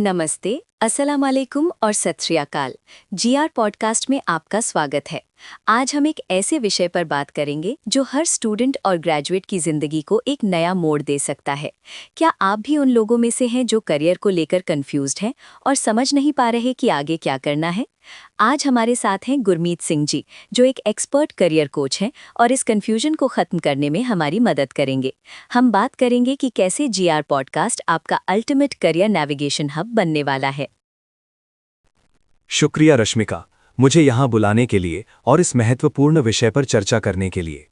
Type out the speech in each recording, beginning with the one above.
नमस्ते, अस्सलाम वालेकुम और सत श्री अकाल। जीआर पॉडकास्ट में आपका स्वागत है। आज हम एक ऐसे विषय पर बात करेंगे जो हर स्टूडेंट और ग्रेजुएट की ज़िंदगी को एक नया मोड़ दे सकता है। क्या आप भी उन लोगों में से हैं जो करियर को लेकर कंफ्यूज्ड हैं और समझ नहीं पा रहे कि आगे क्या करना है? आज हमारे साथ हैं गुरमीत सिंह जी, जो एक एक्सपर्ट करियर कोच हैं और इस कन्फ्यूजन को ख़त्म करने में हमारी मदद करेंगे। हम बात करेंगे कि कैसे जीआर पॉडकास्ट आपका अल्टीमेट करियर नेविगेशन हब बनने वाला है। शुक्रिया रश्मिका, मुझे यहाँ बुलाने के लिए और इस महत्वपूर्ण विषय पर चर्चा करने के लिए।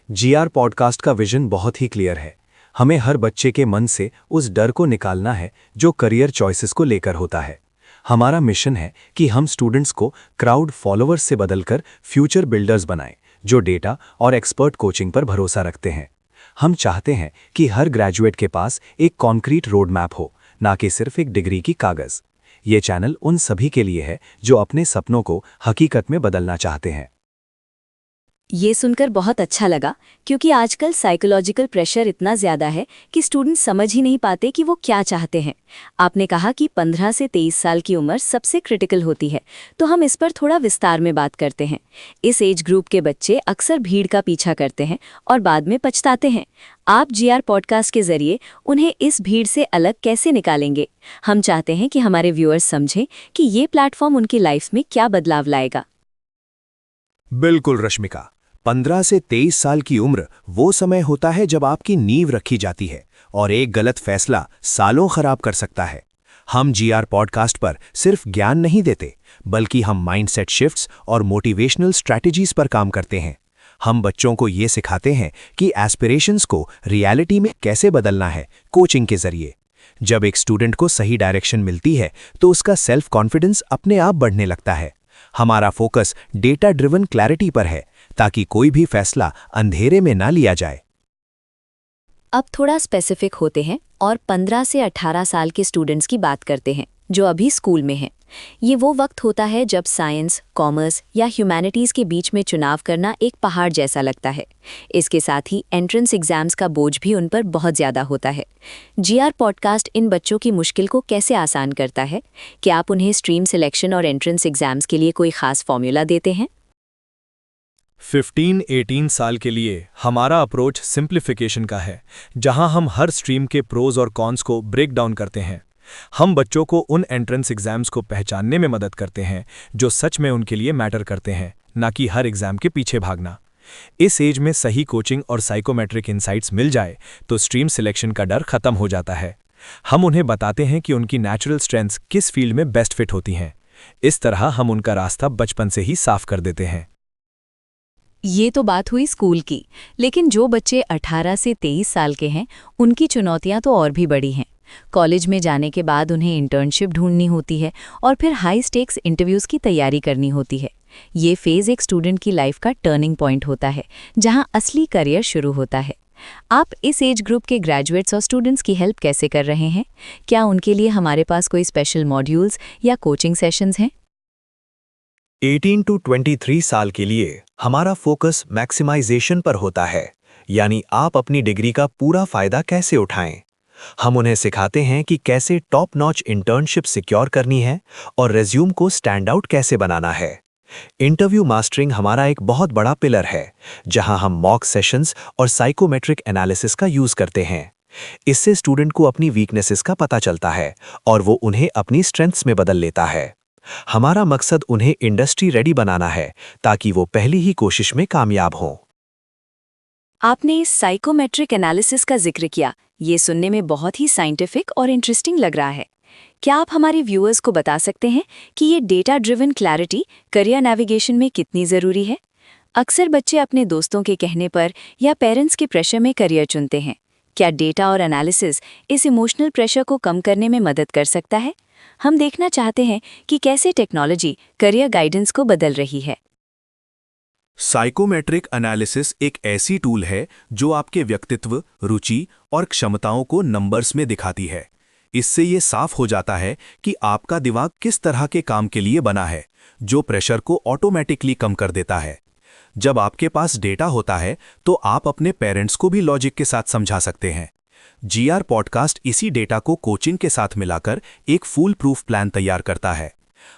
जीआर पॉडकास्ट का विजन बहुत ही क्लियर है। हमें हर बच्चे के मन से उस डर को निकालना है जो करियर चॉइसेस को लेकर होता है। हमारा मिशन है कि हम स्टूडेंट्स को क्राउड फॉलोअर्स से बदलकर फ्यूचर बिल्डर्स बनाएं, जो डेटा और एक्सपर्ट कोचिंग पर भरोसा रखते हैं। हम चाहते हैं कि हर ग्रेजुएट के पास एक कॉन्क्रीट रोड मैप हो, ना कि सिर्फ एक डिग्री की कागज़। ये चैनल उन सभी के लिए है जो अपने सपनों को हकीकत में बदलना चाहते हैं। ये सुनकर बहुत अच्छा लगा, क्योंकि आजकल साइकोलॉजिकल प्रेशर इतना ज़्यादा है कि स्टूडेंट्स समझ ही नहीं पाते कि वो क्या चाहते हैं। आपने कहा कि 15 से 23 साल की उम्र सबसे क्रिटिकल होती है, तो हम इस पर थोड़ा विस्तार में बात करते हैं। इस एज ग्रुप के बच्चे अक्सर भीड़ का पीछा करते हैं और बाद में पछताते हैं। आप जीआर पॉडकास्ट के जरिए उन्हें इस भीड़ से अलग कैसे निकालेंगे? हम चाहते हैं कि हमारे व्यूअर्स समझें कि ये प्लेटफॉर्म उनकी लाइफ में क्या बदलाव लाएगा। बिल्कुल रश्मिका, 15 से 23 साल की उम्र वो समय होता है जब आपकी नींव रखी जाती है और एक गलत फैसला सालों खराब कर सकता है। हम जीआर पॉडकास्ट पर सिर्फ ज्ञान नहीं देते, बल्कि हम माइंडसेट शिफ्ट्स और मोटिवेशनल स्ट्रैटेजीज पर काम करते हैं। हम बच्चों को ये सिखाते हैं कि एस्पिरेशंस को रियलिटी में कैसे बदलना है, कोचिंग के जरिए। जब एक स्टूडेंट को सही डायरेक्शन मिलती है तो उसका सेल्फ कॉन्फिडेंस अपने आप बढ़ने लगता है। हमारा फोकस डेटा ड्रिवन क्लैरिटी पर है, ताकि कोई भी फैसला अंधेरे में ना लिया जाए। अब थोड़ा स्पेसिफिक होते हैं और 15 से 18 साल के स्टूडेंट्स की बात करते हैं जो अभी स्कूल में हैं। ये वो वक्त होता है जब साइंस, कॉमर्स या ह्यूमैनिटीज़ के बीच में चुनाव करना एक पहाड़ जैसा लगता है। इसके साथ ही एंट्रेंस एग्जाम्स का बोझ भी उन पर बहुत ज़्यादा होता है। जीआर पॉडकास्ट इन बच्चों की मुश्किल को कैसे आसान करता है? क्या आप उन्हें स्ट्रीम सिलेक्शन और एंट्रेंस एग्जाम्स के लिए कोई खास फॉर्मूला देते हैं? 15-18 साल के लिए हमारा अप्रोच सिंप्लीफिकेशन का है, जहां हम हर स्ट्रीम के प्रोज और कॉन्स को ब्रेक डाउन करते हैं। हम बच्चों को उन एंट्रेंस एग्जाम्स को पहचानने में मदद करते हैं जो सच में उनके लिए मैटर करते हैं, ना कि हर एग्जाम के पीछे भागना। इस एज में सही कोचिंग और साइकोमेट्रिक इंसाइट्स मिल जाए तो स्ट्रीम सिलेक्शन का डर खत्म हो जाता है। हम उन्हें बताते हैं कि उनकी नेचुरल स्ट्रेंथ्स किस फील्ड में बेस्ट फिट होती हैं। इस तरह हम उनका रास्ता बचपन से ही साफ कर देते हैं। ये तो बात हुई स्कूल की, लेकिन जो बच्चे 18 से 23 साल के हैं, उनकी चुनौतियां तो और भी बड़ी हैं। कॉलेज में जाने के बाद उन्हें इंटर्नशिप ढूंढनी होती है और फिर हाई स्टेक्स इंटरव्यूज़ की तैयारी करनी होती है। ये फेज़ एक स्टूडेंट की लाइफ का टर्निंग पॉइंट होता है, जहां असली करियर शुरू होता है। आप इस एज ग्रुप के ग्रेजुएट्स और स्टूडेंट्स की हेल्प कैसे कर रहे हैं? क्या उनके लिए हमारे पास कोई स्पेशल मॉड्यूल्स या कोचिंग सेशंस हैं? 18 to 23 साल के लिए हमारा फोकस मैक्सिमाइजेशन पर होता है, यानी आप अपनी डिग्री का पूरा फायदा कैसे उठाएं। हम उन्हें सिखाते हैं कि कैसे टॉप नॉच इंटर्नशिप सिक्योर करनी है और रेज्यूम को स्टैंड आउट कैसे बनाना है। इंटरव्यू मास्टरिंग हमारा एक बहुत बड़ा पिलर है, जहां हम मॉक सेशंस और साइकोमेट्रिक एनालिसिस का यूज करते हैं। इससे स्टूडेंट को अपनी वीकनेसेस का पता चलता है और वो उन्हें अपनी स्ट्रेंथ्स में बदल लेता है। हमारा मकसद उन्हें इंडस्ट्री रेडी बनाना है, ताकि वो पहली ही कोशिश में कामयाब हों। आपने इस साइकोमेट्रिक एनालिसिस का जिक्र किया। ये सुनने में बहुत ही साइंटिफिक और इंटरेस्टिंग लग रहा है। क्या आप हमारे व्यूअर्स को बता सकते हैं कि ये data driven clarity career navigation में कितनी ज़रूरी है? अक्सर बच्चे अपने दोस्तों के कहने पर या पेरेंट्स के प्रेशर में करियर चुनते हैं। क्या डेटा और एनालिसिस इस इमोशनल प्रेशर को कम करने में मदद कर सकता है? हम देखना चाहते हैं कि कैसे टेक्नोलॉजी करियर गाइडेंस को बदल रही है। साइकोमेट्रिक एनालिसिस एक ऐसी टूल है जो आपके व्यक्तित्व, रुचि और क्षमताओं को नंबर्स में दिखाती है। इससे ये साफ हो जाता है कि आपका दिमाग किस तरह के काम के लिए बना है, जो प्रेशर को ऑटोमेटिकली कम कर देता है। जब आपके पास डेटा होता है तो आप अपने पेरेंट्स को भी लॉजिक के साथ समझा सकते हैं। जीआर पॉडकास्ट इसी डेटा को कोचिंग के साथ मिलाकर एक फुल प्रूफ प्लान तैयार करता है।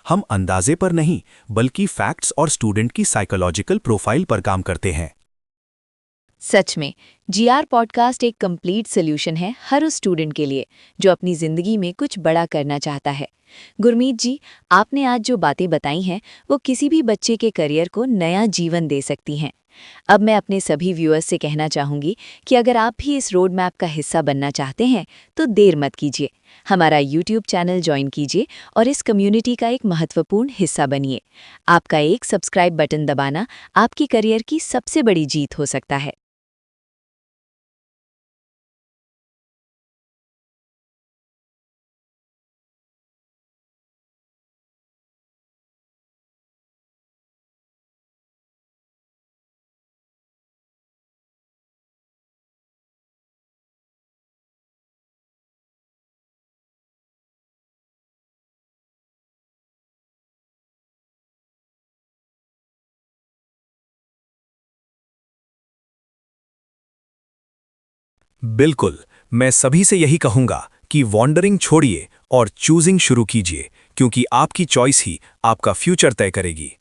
हम अंदाजे पर नहीं, बल्कि फैक्ट्स और स्टूडेंट की साइकोलॉजिकल प्रोफाइल पर काम करते हैं। सच में जीआर पॉडकास्ट एक कंप्लीट सोल्यूशन है हर उस स्टूडेंट के लिए जो अपनी जिंदगी में कुछ बड़ा करना चाहता है। गुरमीत जी, आपने आज जो बातें बताई हैं वो किसी भी बच्चे के करियर को नया जीवन दे सकती हैं। अब मैं अपने सभी व्यूअर्स से कहना चाहूँगी कि अगर आप भी इस रोड मैप का हिस्सा बनना चाहते हैं तो देर मत कीजिए, हमारा यूट्यूब चैनल ज्वाइन कीजिए और इस कम्युनिटी का एक महत्वपूर्ण हिस्सा बनिए। आपका एक सब्सक्राइब बटन दबाना आपकी करियर की सबसे बड़ी जीत हो सकता है। बिल्कुल, मैं सभी से यही कहूंगा कि वॉन्डरिंग छोड़िए और चूजिंग शुरू कीजिए, क्योंकि आपकी चॉइस ही आपका फ्यूचर तय करेगी।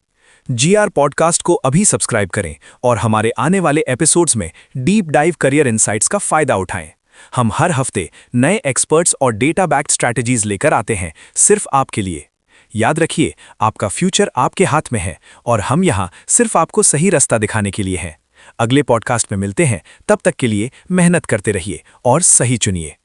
जीआर पॉडकास्ट को अभी सब्सक्राइब करें और हमारे आने वाले एपिसोड्स में डीप डाइव करियर इनसाइट्स का फायदा उठाएं। हम हर हफ्ते नए एक्सपर्ट्स और डेटा बैक्ड स्ट्रैटेजीज लेकर आते हैं, सिर्फ आपके लिए। याद रखिए, आपका फ्यूचर आपके हाथ में है और हम यहाँ सिर्फ आपको सही रास्ता दिखाने के लिए हैं। अगले पॉडकास्ट में मिलते हैं, तब तक के लिए मेहनत करते रहिए और सही चुनिए।